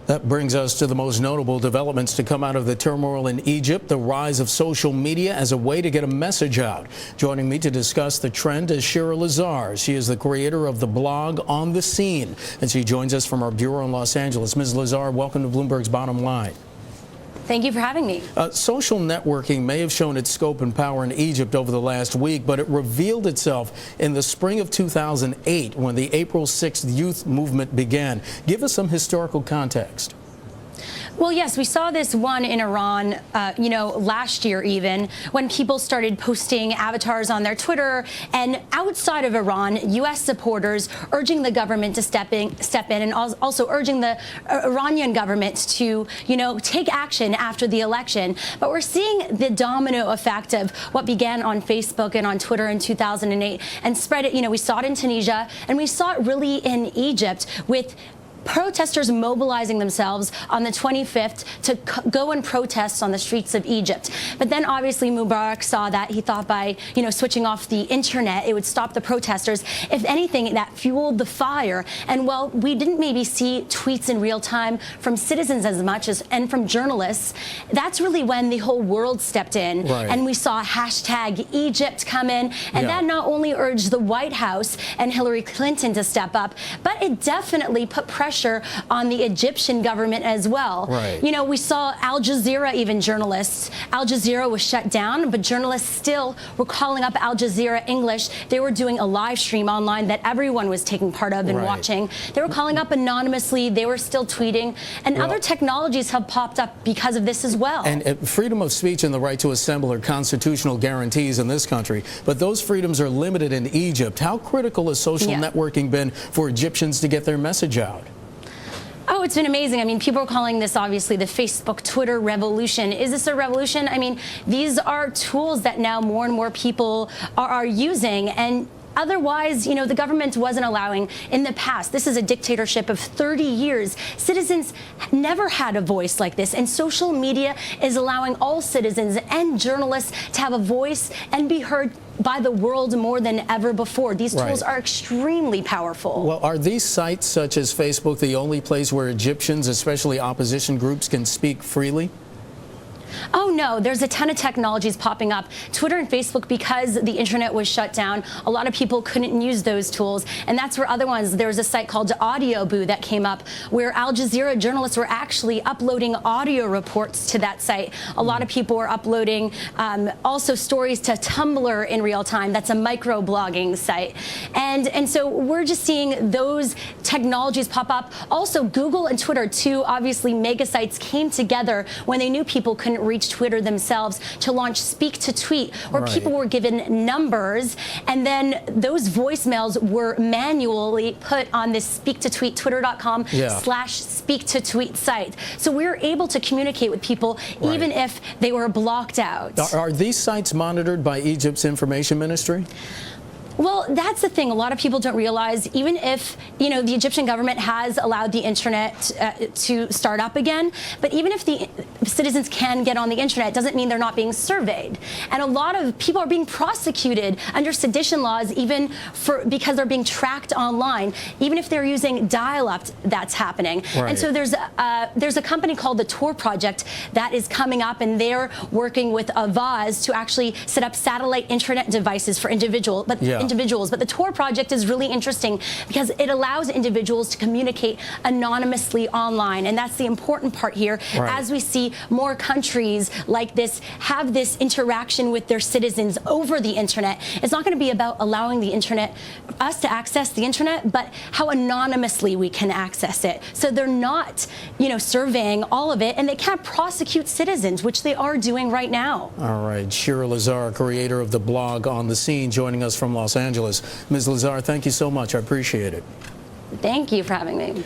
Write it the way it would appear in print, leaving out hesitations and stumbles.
That brings us to the most notable developments to come out of the turmoil in Egypt, the rise of social media as a way to get a message out. Joining me to discuss the trend is Lazar. She is the creator of the blog On the Scene, and she joins us from our bureau in Los Angeles. Ms. Lazar, welcome to Bloomberg's Bottom Line. Thank you for having me. Social networking may have shown its scope and power in Egypt over the last week, but it revealed itself in the spring of 2008 when the April 6th youth movement began. Give us some historical context. Well, yes, we saw this one in Iran, last year even, when people started posting avatars on their Twitter, and outside of Iran, U.S. supporters urging the government to step in and also urging the Iranian government to, take action after the election. But we're seeing the domino effect of what began on Facebook and on Twitter in 2008 and spread it. We saw it in Tunisia, and we saw it really in Egypt with protesters mobilizing themselves on the 25th to go and protest on the streets of Egypt. But then obviously Mubarak saw that. He thought by, switching off the internet, it would stop the protesters. If anything, that fueled the fire. And while we didn't maybe see tweets in real time from citizens as much as and from journalists, that's really when the whole world stepped in. Right. And we saw hashtag Egypt come in. And that not only urged the White House and Hillary Clinton to step up, but it definitely put pressure on the Egyptian government as well. Right. We saw Al Jazeera, even journalists. Al Jazeera was shut down, but journalists still were calling up Al Jazeera English. They were doing a live stream online that everyone was taking part of and watching. They were calling up anonymously. They were still tweeting. And other technologies have popped up because of this as well. And freedom of speech and the right to assemble are constitutional guarantees in this country. But those freedoms are limited in Egypt. How critical has social networking been for Egyptians to get their message out? Oh, it's been amazing. I mean, people are calling this obviously the Facebook, Twitter revolution. Is this a revolution? I mean, these are tools that now more and more people are using, and otherwise, the government wasn't allowing in the past. This is a dictatorship of 30 years. Citizens never had a voice like this, and social media is allowing all citizens and journalists to have a voice and be heard by the world more than ever before. These tools are extremely powerful. Well, are these sites such as Facebook the only place where Egyptians, especially opposition groups, can speak freely? Oh, no, there's a ton of technologies popping up. Twitter and Facebook, because the internet was shut down, a lot of people couldn't use those tools. And that's where other ones, there was a site called Audio Boo that came up where Al Jazeera journalists were actually uploading audio reports to that site. A lot of people were uploading also stories to Tumblr in real time. That's a micro-blogging site. And so we're just seeing those technologies pop up. Also, Google and Twitter, two obviously mega sites, came together when they knew people couldn't reach Twitter themselves to launch Speak to Tweet, where people were given numbers, and then those voicemails were manually put on this Speak to Tweet, twitter.com/Speak to Tweet site. So we were able to communicate with people even if they were blocked out. Are these sites monitored by Egypt's information ministry? Well, that's the thing. A lot of people don't realize, even if, the Egyptian government has allowed the internet to start up again, but even if the citizens can get on the internet, it doesn't mean they're not being surveyed. And a lot of people are being prosecuted under sedition laws because they're being tracked online, even if they're using dial-up, that's happening. And so there's a company called the Tor Project that is coming up, and they're working with Avaz to actually set up satellite internet devices for individuals. But the Tor Project is really interesting because it allows individuals to communicate anonymously online, and that's the important part here. As we see more countries like this have this interaction with their citizens over the internet, it's not going to be about allowing the internet, us to access the internet, but how anonymously we can access it. So they're not, surveying all of it, and they can't prosecute citizens, which they are doing right now. All right, Lazar, creator of the blog On the Scene, joining us from Los Angeles. Ms. Lazar, thank you so much. I appreciate it. Thank you for having me.